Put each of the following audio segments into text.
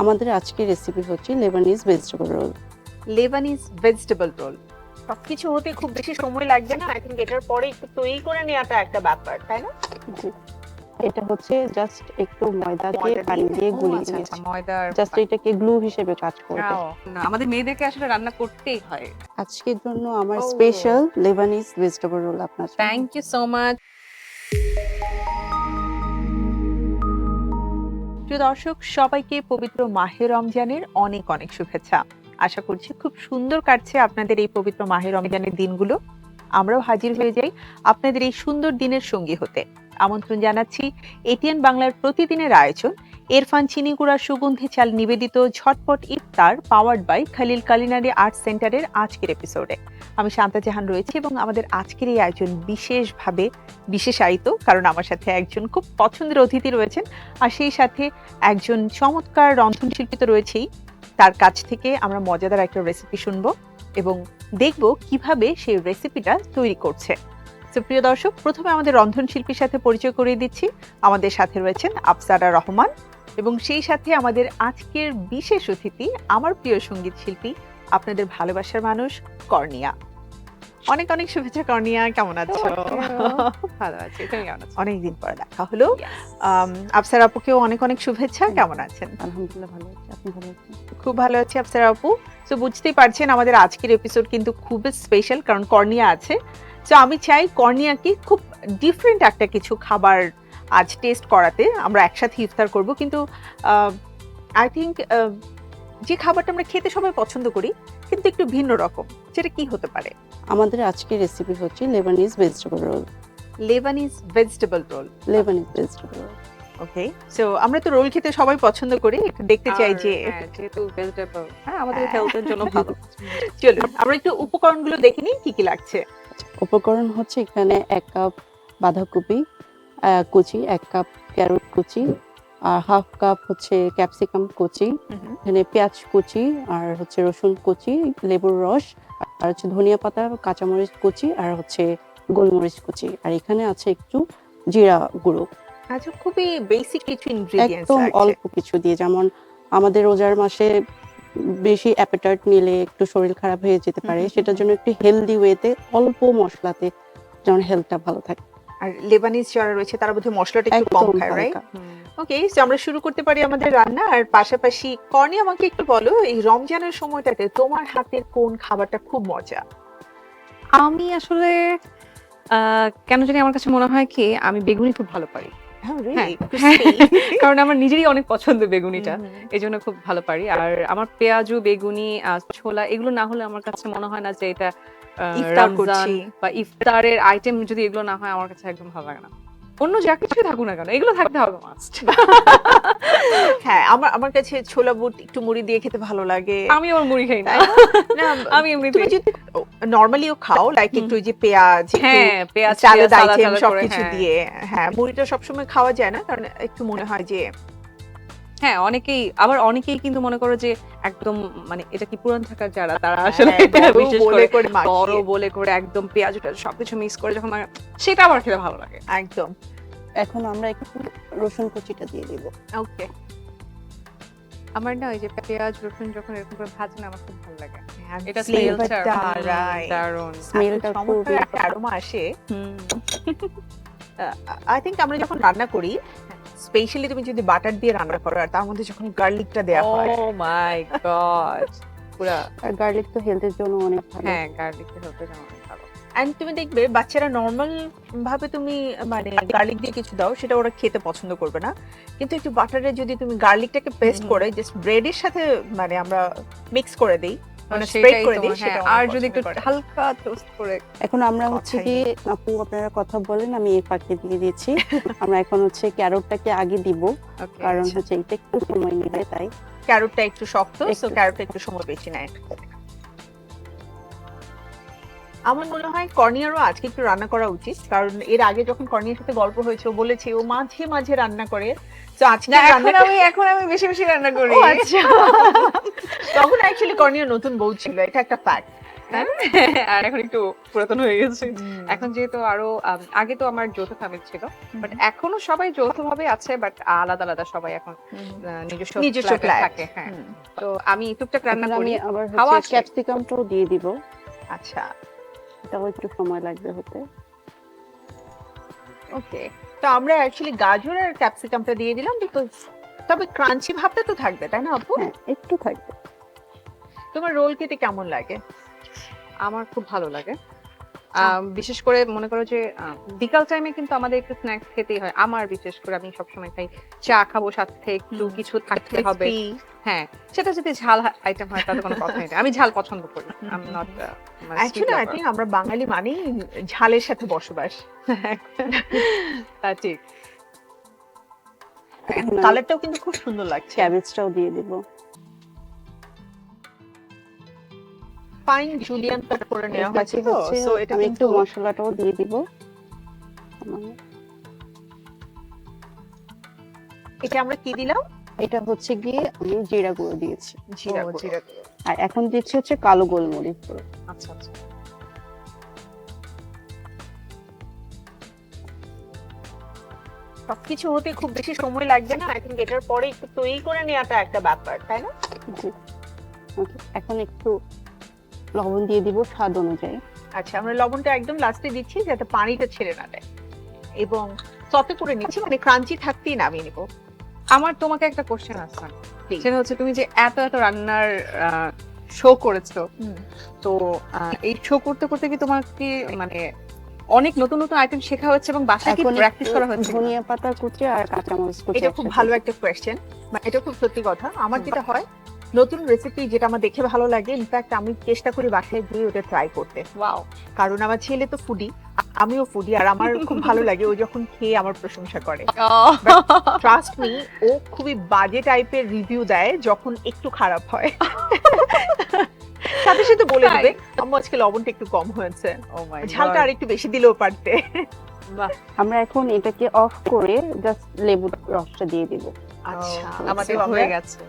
আমাদের আজকের রেসিপি হচ্ছে Lebanese vegetable roll. Lebanese vegetable role. সবকিছু হতে খুব বেশি সময় লাগবে না, আই থিঙ্ক এটার পরে একটু তৈরি করে নেওয়াটা একটা ব্যাপার, তাই না? জি, এটা হচ্ছে জাস্ট একটু ময়দাকে ময়দা পানি দিয়ে গুলিয়ে আচ্ছা নিয়েছি, ময়দার জাস্ট এটাকে গ্লু হিসেবে কাজ করবে। না, আমাদের মেয়েদেরকে আসলে রান্না করতেই হয়। আজকের জন্য আমার Oh. Special Lebanese vegetable roll আপনার জন্য। Thank you so much. প্রিয় দর্শক, সবাইকে পবিত্র মাহে রমজানের অনেক অনেক শুভেচ্ছা। আশা করছি খুব সুন্দর কাটছে আপনাদের এই পবিত্র মাহে রমজানের দিনগুলো। আমরাও হাজির হয়ে যাই আপনাদের এই সুন্দর দিনের সঙ্গী হতে। আমন্ত্রণ জানাচ্ছি এটিএন বাংলার প্রতিদিনের আয়োজন ইরফান চিনিগুড়া সুগন্ধি চাল নিবেদিত ঝটপট ইফতার powered by Khalil culinary art সেন্টারের আজকের এপিসোডে। আমি শান্তা জাহান রয়েছি এবং আমাদের আজকের এই আয়োজন বিশেষভাবে বিশেষায়িত, কারণ আমার সাথে একজন খুব পছন্দের অতিথি রয়েছেন, আর সেই সাথে একজন চমৎকার রন্ধনশিল্পী তো রয়েছেই। তার কাছ থেকে আমরা মজাদার একটা রেসিপি শুনবো এবং দেখব কিভাবে সেই রেসিপিটা তৈরি করছে। তো প্রিয় দর্শক, প্রথমে আমাদের রন্ধনশিল্পীর সাথে পরিচয় করিয়ে দিচ্ছি। আমাদের সাথে রয়েছেন আফসারা রহমান এবং সেই সাথে আমাদের আজকের বিশেষ অতিথি আমার প্রিয় সঙ্গীত শিল্পী, আপনাদের ভালোবাসার মানুষ কর্নিয়া। অনেক অনেক শুভেচ্ছা কর্নিয়া, কেমন আছো? ভালো আছি, তুমি কেমন আছো? অনেকদিন পর দেখা হলো। আফসার আপুকেও অনেক অনেক শুভেচ্ছা, কেমন আছেন? আলহামদুলিল্লাহ ভালো আছি, আপনি ভালো আছেন? খুব ভালো আছি আফসার আপু। তো বুঝতেই পারছেন আমাদের আজকের এপিসোড কিন্তু খুব স্পেশাল, কারণ কর্নিয়া আছে। তো আমি চাই কর্নিয়াকে খুব ডিফারেন্ট একটা কিছু খাবার আজ টেস্ট করাতে। আমরা একসাথে ইফতার করব, কিন্তু আই থিঙ্ক যে খাবারটা আমরা খেতে সবাই পছন্দ করি কিন্তু একটু ভিন্ন রকম, সেটা কি হতে পারে? আমাদের আজকের রেসিপি হচ্ছে Lebanese vegetable roll. Lebanese vegetable roll. Lebanese vegetable roll. Okay, so আমরা তো রোল খেতে সবাই পছন্দ করি, একটু দেখতে চাই যে যেহেতু ভেজিটেবল, হ্যাঁ আমাদের হেলথের জন্য ভালো। চলুন আমরা একটু উপকরণগুলো দেখে নিই কি কি লাগছে। উপকরণ হচ্ছে এখানে 1 কাপ বাঁধাকপি কুচি, 1 কাপ ক্যারট কুচি, আর হাফ কাপ হচ্ছে ক্যাপসিকাম কুচি, এখানে পেঁয়াজ কুচি, আর হচ্ছে রসুন কুচি, লেবুর রস, আর হচ্ছে ধনিয়া পাতা, কাঁচামরিচ কুচি, আর হচ্ছে গোলমরিচ কুচি, আর এখানে আছে একটু জিরা গুঁড়ো। আচ্ছা, খুবই বেসিক কিছু ইনগ্রেডিয়েন্টস একদম আছে। অল্প কিছু দিয়ে, যেমন আমাদের রোজার মাসে বেশি অ্যাপেটাইট নিলে একটু শরীর খারাপ হয়ে যেতে পারে, সেটার জন্য একটু হেলদি ওয়েতে অল্প মশলাতে যেন হেলথটা ভালো থাকে। আর লেবানিজ যারা রয়েছে তারা বোধহয় মশলাটা একটু কম একদম খায়, রাইট? হালকা। ওকে, সো আমরা শুরু করতে পারি আমাদের রান্না। আর পাশাপাশি কর্নি, আমাকে একটু বলো এই রমজানের সময়টাতে তোমার হাতের কোন খাবারটা খুব মজা? আমি আসলে কেন জানি আমার কাছে মনে হয় কি আমি বেগুনি খুব ভালো পারি। হ্যাঁ, হ্যাঁ, really? Crispy? কারণ আমার নিজেরই অনেক পছন্দ বেগুনিটা, এই জন্য খুব ভালো পারি। আর আমার পেঁয়াজু, বেগুনি, ছোলা এগুলো না হলে আমার কাছে মনে হয় না যে এটা ইফতার রমজান করছি। বা ইফতারের আইটেম। যদি এগুলো না হয় আমার কাছে একদম ভালো লাগে না। অন্য যা কিছুই থাকুক না কেন এগুলো থাকতে হবে মাস্ট। হ্যাঁ, আমার কাছে ছোলা বুট একটু মুড়ি দিয়ে খেতে ভালো লাগে। আমি ওর মুড়ি খাই না, তাই না? আমি এমনিতে তুমি যদি নরমালিও খাও, লাইক একটু ওই যে পেঁয়াজ, হ্যাঁ পেঁয়াজ চালের সাদা আইটেম সাদা করে, সবকিছু হ্যাঁ। দিয়ে। হ্যাঁ, মুড়িটা সবসময় খাওয়া যায় না, কারণ একটু মনে হয় যে হ্যাঁ অনেকেই কিন্তু মনে করো যে একদম মানে এটা কি পুরান থাকার যারা তারা আসলে হ্যাঁ, এটা বড় বিশেষ বলে করে করে মাখিয়ে। বড় বলে করে একদম পেঁয়াজ সবকিছু মিক্স করে যখন সেটা আমার খেতে ভালো লাগে একদম। এখন আমরা একটু রসুন কুচিটা দিয়ে দিব। ওকে, আমার না ওই যে পেঁয়াজ রসুন যখন এরকম করে ভাজে না আমার খুব ভালো লাগে। এটা এটা স্মেলটা right. দারুণ। স্মেলটা চমৎকার খুবই একটা অ্যারোমা আসে। আই থিংক আমরা যখন রান্না করি, স্পেশালি তুমি যদি বাটার দিয়ে রান্না করো আর তার মধ্যে যখন গার্লিকটা দেয়া হয়, ও মাই গড, পুরা আর গার্লিক তো হেলথের জন্য অনেক ভালো। হ্যাঁ গার্লিক হতে অনেক ভালো। এন্ড তুমি দেখবে বাচ্চারা নর্মাল ভাবে তুমি মানে গার্লিক দিয়ে কিছু দাও, সেটা ওরা খেতে পছন্দ করবে না, কিন্তু একটু বাটারে যদি তুমি গার্লিকটাকে পেস্ট করে জাস্ট ব্রেডের সাথে মানে আমরা মিক্স করে দেই, মানে স্প্রেড সেটাই করে তো, দিই, হ্যাঁ, সেটা আর যদি একটু হালকা টোস্ট করে। এখন আমরা হচ্ছে কথাই কি নেই। আপু আপনারা কথা বলেন, আমি এই ফাঁকে দিয়ে দিচ্ছি। আমরা এখন হচ্ছে ক্যারটটাকে আগে দিব, Okay, কারণ আচ্ছা। হচ্ছে এটা একটু সময় নেবে, তাই ক্যারটটা একটু শক্ত, একটু। সো ক্যারটটা একটু সময় বেশি নেয়। আমার মনে হয় কর্নিয়ারও আজকে একটু রান্না করা উচিত, কারণ এর আগে যখন কর্নিয়ার সাথে গল্প হয়েছে ও বলেছে ও মাঝে মাঝে রান্না করে। তো আজকে না, রান্না এখন আমি বেশি বেশি রান্না করি। ও আচ্ছা। তখন অ্যাকচুয়ালি কর্নিয়া নতুন বউ ছিল, এটা একটা ফ্যাক্ট। আর এখন একটু পুরাতন হয়ে গেছে। এখন যেহেতু আরো আগে তো আমার যৌথ ফ্যামিলি ছিল, বাট এখনো সবাই যৌথভাবে আছে, বাট আলাদা আলাদা সবাই এখন নিজস্ব flat এ থাকে। হ্যাঁ, তো আমি টুকটাক রান্না এখন করি। আমি আবার খাওয়া হচ্ছে আসে। ক্যাপসিকামটাও দিয়ে দিব, আচ্ছা, এটাও একটু সময় লাগবে হতে। ওকে। তো আমরা অ্যাকচুয়ালি গাজর আর ক্যাপসিকামটা দিয়ে দিলাম, বিকজ তবে ক্রাঞ্চি ভাবটা তো থাকবে, তাই না আপু? হ্যাঁ, একটু থাকবে। তোমার রোল খেতে কেমন লাগে? আমার খুব ভালো লাগে। বিশেষ করে মনে করো যে বিকাল টাইমে কিন্তু আমাদের একটু স্ন্যাক্স খেতেই হয়। আমার বিশেষ করে আমি সবসময় খাই চা খাবো, সাথে একটু কিছু থাকতে হবে। Crispy। হ্যাঁ, সেটা যদি ঝাল আইটেম হয় তাহলে কোনো কথাই নেই। আমি ঝাল পছন্দ করি। I am not actually I think আমরা বাঙালি মানেই ঝালের সাথে বসবাস। ঠিক। কালারটাও কিন্তু খুব সুন্দর লাগছে। ক্যাবেজটাও দিয়ে দিব। ফাইন জুলিয়ান কাট করে নেওয়া এর হয়েছে সাথে তো, হচ্ছে সো এটা আমি কিন্তু একটু মশলাটাও দিয়ে দিব। এটা আমরা কি দিলাম? এটা হচ্ছে গিয়ে আমি জিরা গুঁড়ো দিয়েছি, জিরা ও, গুঁড়ো। জিরা গুঁড়ো। আর এখন দিচ্ছি হচ্ছে কালো গোলমরিচ গুঁড়ো। আচ্ছা আচ্ছা। সবকিছু হতে খুব বেশি সময় লাগবে না। আই থিঙ্ক এটার পরে একটু তৈরি করে নেওয়াটা একটা ব্যাপার, তাই না? জি। Okay, এখন একটু লবণ দিয়ে দিব স্বাদ অনুযায়ী। আচ্ছা, আমরা লবণটা একদম লাস্টে দিচ্ছি যাতে পানিটা ছেড়ে না দেয়, এবং সতে করে নিচ্ছি, মানে ক্রাঞ্চি থাকতেই নামিয়ে নিব। আমার তোমাকে একটা কোশ্চেন আছে, Please. সেটা হচ্ছে তুমি যে এত এত রান্নার শো করেছো, তো এই শো করতে করতে কি তোমার কি মানে অনেক নতুন নতুন আইটেম শেখা হচ্ছে এবং বাসায় কি এখন প্র্যাকটিস একটু করা হচ্ছে? ধনিয়া পাতা কুচি আর কাঁচামরিচ কুচি এটা খুব একসাথে ভালো দিব। একটা কোয়েশ্চেন, এটা খুব সত্যি কথা। আমার যেটা হয়, নতুন রেসিপি যেটা আমার দেখে ভালো লাগে, ইনফ্যাক্ট আমি চেষ্টা করি বাসায় গিয়ে ওটা ট্রাই করতে। ওয়াও। কারণ আমার ছেলে তো ফুডি, আমিও ফুডি, আর আমার খুব ভালো লাগে ও যখন খেয়ে আমার প্রশংসা করে। ট্রাস্ট মি, ও খুবই বাজে টাইপের রিভিউ দেয় যখন একটু খারাপ হয়। সাথে সাথে বলে তাই? দেবে আম্মু আজকে লবণটা একটু কম হয়েছে, ও মাই ঝালটা আর একটু বেশি দিলেও পারতে। বাহ, আমরা এখন এটাকে অফ করে জাস্ট লেবুর রসটা দিয়ে দিব। আচ্ছা, আমাদের আমাদের হয়ে গেছে।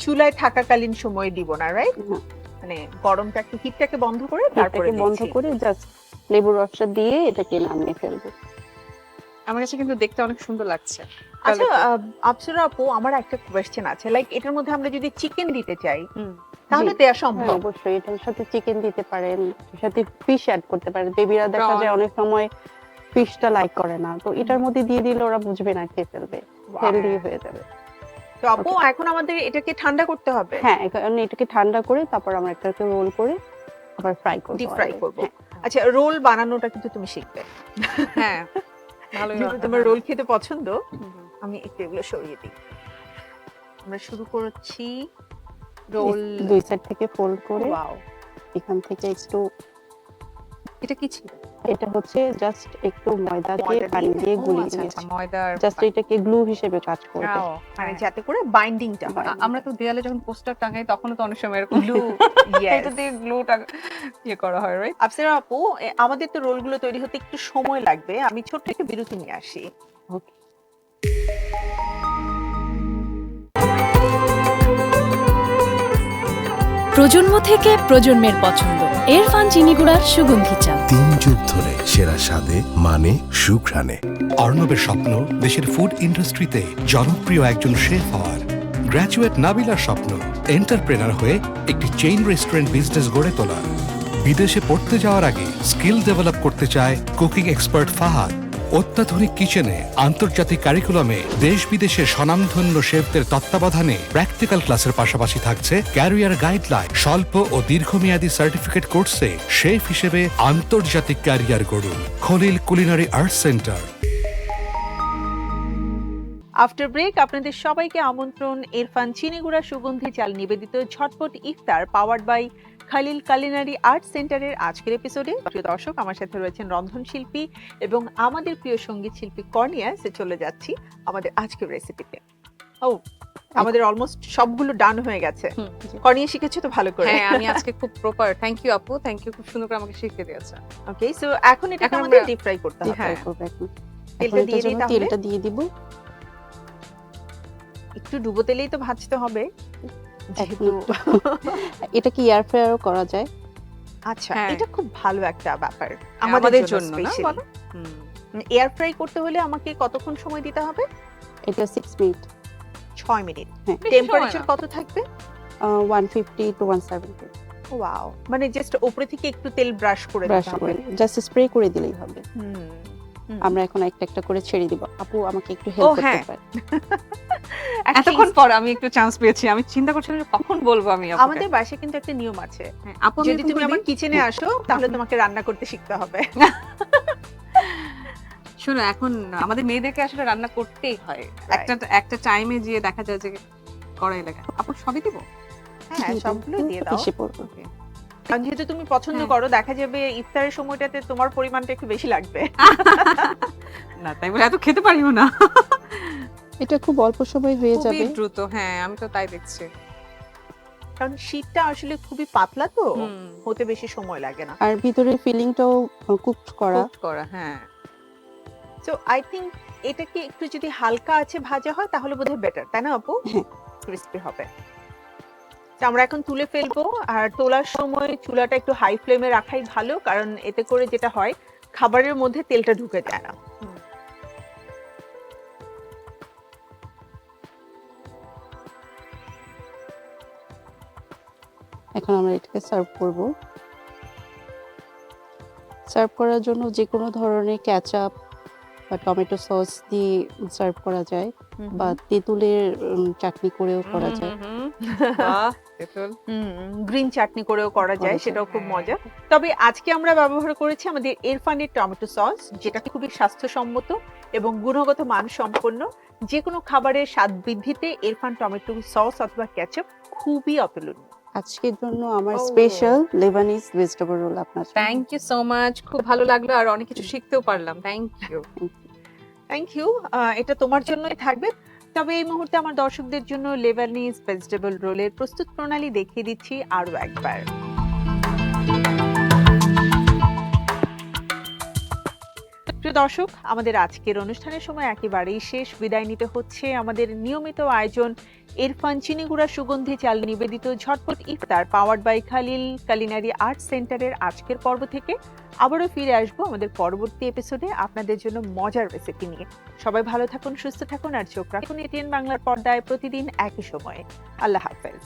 চুলায় থাকাকালীন সময় দিব না, রাইট? হ্যাঁ, মানে গরমটা একটু, হিটটাকে বন্ধ করে তারপরে এটাকে বন্ধ দিচ্ছি। করে জাস্ট লেবুর রসটা দিয়ে এটাকে নামিয়ে ফেলবো। আমার কাছে কিন্তু দেখতে অনেক সুন্দর লাগছে। আচ্ছা তাহলে আপসরা আপু, আমার একটা কোয়েশ্চেন আছে, লাইক এটার মধ্যে আমরা যদি চিকেন দিতে চাই হুম। তাহলে জি। দেয়া হ্যাঁ, সম্ভব? অবশ্যই এটার সাথে চিকেন দিতে পারেন, এর সাথে ফিশ অ্যাড করতে পারেন। বেবিরা দেখা Prawn। যায় অনেক সময় ফিশটা লাইক করে না, তো এটার মধ্যে দিয়ে দিলে ওরা বুঝবে না, খেয়ে ফেলবে, হেলদি হয়ে যাবে। তো আপু এখন আমাদের এটাকে ঠান্ডা করতে হবে, হ্যাঁ, এখন এটাকে ঠান্ডা করে তারপর আমরা এটাকে রোল করে আবার ফ্রাই করব। ডিপ ফ্রাই করব। হ্যাঁ, আচ্ছা, রোল বানানোটা কিন্তু তুমি শিখবে, হ্যাঁ, ভালোই যেহেতু হবে। তোমার রোল খেতে পছন্দ। হুম, হুম। আমি একটু এগুলো সরিয়ে দিই। আমরা শুরু করছি রোল। দুই সাইড থেকে ফোল্ড করে ওয়াও, এখান থেকে একটু, এটা কি ছিল? এটা হচ্ছে জাস্ট একটু ময়দাকে ময়দা পানি দিয়ে? দিয়ে ও, গুলিয়ে আচ্ছা, নিয়েছি, ময়দার জাস্ট এটাকে গ্লু হিসেবে কাজ করবে। ও, মানে হ্যাঁ। যাতে করে বাইন্ডিংটা হয়। আমরা তো দেয়ালে যখন পোস্টার টাঙাই তখনও তো অনেক সময় এরকম গ্লু, এটা দিয়ে গ্লুটা ইয়ে করা হয়, রাইট? আপসরা আপু, আমাদের তো রোলগুলো তৈরি হতে একটু সময় লাগবে, আমি ছোট্ট একটা বিরতি নিয়ে আসি। ওকে। প্রজন্ম থেকে প্রজন্মের পছন্দ এরফান চিনিগুড়ার সুগন্ধি চা। 3 যুগ ধরে সেরা স্বাদে, মানে, সুঘ্রাণে। অর্ণবের স্বপ্ন দেশের ফুড ইন্ডাস্ট্রিতে জনপ্রিয় একজন শেফ হওয়ার। গ্র্যাজুয়েট নাবিলার স্বপ্ন এন্টারপ্রেনার হয়ে একটি চেইন রেস্টুরেন্ট বিজনেস গড়ে তোলা। বিদেশে পড়তে যাওয়ার আগে স্কিল ডেভেলপ করতে চায় কুকিং এক্সপার্ট ফাহাদ। অত্যাধুনিক কিচেনে, আন্তর্জাতিক কারিকুলামে দেশ বিদেশের স্বনামধন্য শেফদের তত্ত্বাবধানে প্র্যাকটিক্যাল ক্লাসের পাশাপাশি থাকছে ক্যারিয়ার গাইডলাইন। স্বল্প ও দীর্ঘমেয়াদী সার্টিফিকেট কোর্সে শেফ হিসেবে আন্তর্জাতিক ক্যারিয়ার গড়ুন। Khalil culinary arts centre. After break আপনাদের সবাইকে আমন্ত্রণ ইরফান চিনিগুড়া সুগন্ধি চাল নিবেদিত ঝটপট ইফতার powered by Khalil culinary art সেন্টারের আজকের এপিসোডে। প্রিয় দর্শক, আমার সাথে রয়েছেন রন্ধনশিল্পী এবং আমাদের প্রিয় সঙ্গীত শিল্পী কর্নিয়া। চলে যাচ্ছি আমাদের আজকের রেসিপিতে। ও, আমাদের অলমোস্ট সবগুলো ডান হয়ে গেছে। হুম। কর্নিয়া শিখেছো তো ভালো করে? হ্যাঁ, আমি আজকে খুব প্রপার। থ্যাংক ইউ আপু, থ্যাংক ইউ, খুব সুন্দর করে আমাকে শিখিয়ে দিয়েছে। ওকে, সো এখন এটা এখন আমাদের আমরা ডিপ ফ্রাই করতে হবে। হ্যাঁ। ফ্রাই করবো এখন। তেলটা এখন দিয়ে এটার দিই জন্য তাহলে? তেলটা দিয়ে দিব। একটু ডুবো তেলেই তো ভাজতে হবে, এখন যেহেতু এটা কি এয়ার ফ্রায়ারও করা যায়? আচ্ছা, হ্যাঁ। এটা খুব ভালো একটা ব্যাপার আমাদের জন্য না স্পেশালি। বলো? হুম। এয়ার ফ্রাই করতে হলে আমাকে কতক্ষণ সময় দিতে হবে? এটা 6 মিনিট, 6 মিনিট। হ্যাঁ। বেশি সময় টেম্পারেচার না। কত থাকবে? 150 to 170 ওয়াও, মানে জাস্ট উপরে থেকে একটু তেল ব্রাশ করে ব্রাশ দিতে করে হবে। জাস্ট স্প্রে করে দিলেই হবে। হুম, হুম। আমরা এখন একটা একটা করে ছেড়ে দিব। আপু আমাকে একটু ও, হেল্প করতে হ্যাঁ। পারে? এতক্ষণ পর আমি একটু চান্স পেয়েছি, আমি চিন্তা করছিলাম যে কখন বলবো আমি আপুকে। আমাদের বাসায় কিন্তু একটা নিয়ম আছে, হ্যাঁ, আপু আমি যদি এরকম তুমি করে আমার দিই? কিচেনে আসো তাহলে তোমাকে রান্না করতে শিখতে হবে। শোনো, এখন আমাদের মেয়েদেরকে আসলে রান্না করতেই হয়। Right. একটা টাইমে গিয়ে দেখা যায় যে করাই লাগে। আপু সবই দিব? হ্যাঁ, দিয়ে দিন, সবগুলো দিয়ে একটু দাও। বেশি পড়বে। ওকে। কারণ যেহেতু তুমি পছন্দ হ্যাঁ। করো, দেখা যাবে ইফতারের সময়টাতে তোমার পরিমাণটা একটু বেশি লাগবে। না, তাই বলে এত খেতে পারিও না। এটা খুব অল্প সময় হয়ে খুবই যাবে। দ্রুত, হ্যাঁ আমি তো তাই দেখছি। কারণ শীতটা আসলে খুবই পাতলা তো, হুম। হতে বেশি সময় লাগে না। আর ভিতরের ফিলিংটাও কুক করা। কুক করা, হ্যাঁ। সো আই থিংক এটাকে একটু যদি হালকা আছে ভাজা হয় তাহলে বোধহয় বেটার, তাই না আপু? হ্যাঁ। ক্রিস্পি হবে। তো আমরা এখন তুলে ফেলবো, আর তোলার সময় চুলাটা একটু হাই ফ্লেমে রাখাই ভালো, কারণ এতে করে যেটা হয় খাবারের মধ্যে তেলটা ঢুকে যায় না। এখন আমরা এটাকে সার্ভ করব। সার্ভ করার জন্য যে কোনো ধরনের কেচাপ বা টমেটো সস দিয়ে সার্ভ করা যায়, বা তেঁতুলের চাটনি করেও করা যায়। বাহ, তেঁতুল। গ্রিন চাটনি করেও করা যায়, করা যায়, সেটাও খুব হ্যাঁ। মজা। তবে আজকে আমরা ব্যবহার করেছি আমাদের ইরফানের টমেটো সস, যেটা খুবই স্বাস্থ্যসম্মত এবং গুণগত মান সম্পন্ন। যে কোনো খাবারের স্বাদ বৃদ্ধিতে ইরফান টমেটো সস অথবা কেচাপ খুবই অতুলনীয়। আজকের জন্য আমার ও। স্পেশাল লেবানিজ ভেজিটেবল রোল আপনার জন্য। থ্যাংক ইউ সো মাচ, খুব ভালো লাগলো আর অনেক কিছু শিখতেও পারলাম। Thank you. Thank you. এটা তোমার জন্যই থাকবে। তবে এই মুহূর্তে আমার দর্শকদের জন্য লেবানিজ ভেজিটেবল রোলের প্রস্তুত প্রণালী দেখিয়ে দিচ্ছি আরো একবার। প্রিয় দর্শক, আমাদের আজকের অনুষ্ঠানের সময় একেবারেই শেষ। বিদায় নিতে হচ্ছে। আমাদের নিয়মিত আয়োজন ইরফান চিনিগুড়া সুগন্ধি চাল নিবেদিত ঝটপট ইফতার powered by Khalil culinary art সেন্টারের আজকের পর্ব থেকে। আবারও ফিরে আসবো আমাদের পরবর্তী এপিসোডে আপনাদের জন্য মজার রেসিপি নিয়ে। সবাই ভালো থাকুন, সুস্থ থাকুন আর চোখ রাখুন এটিএন বাংলার পর্দায় প্রতিদিন একই সময়ে। আল্লাহ হাফেজ।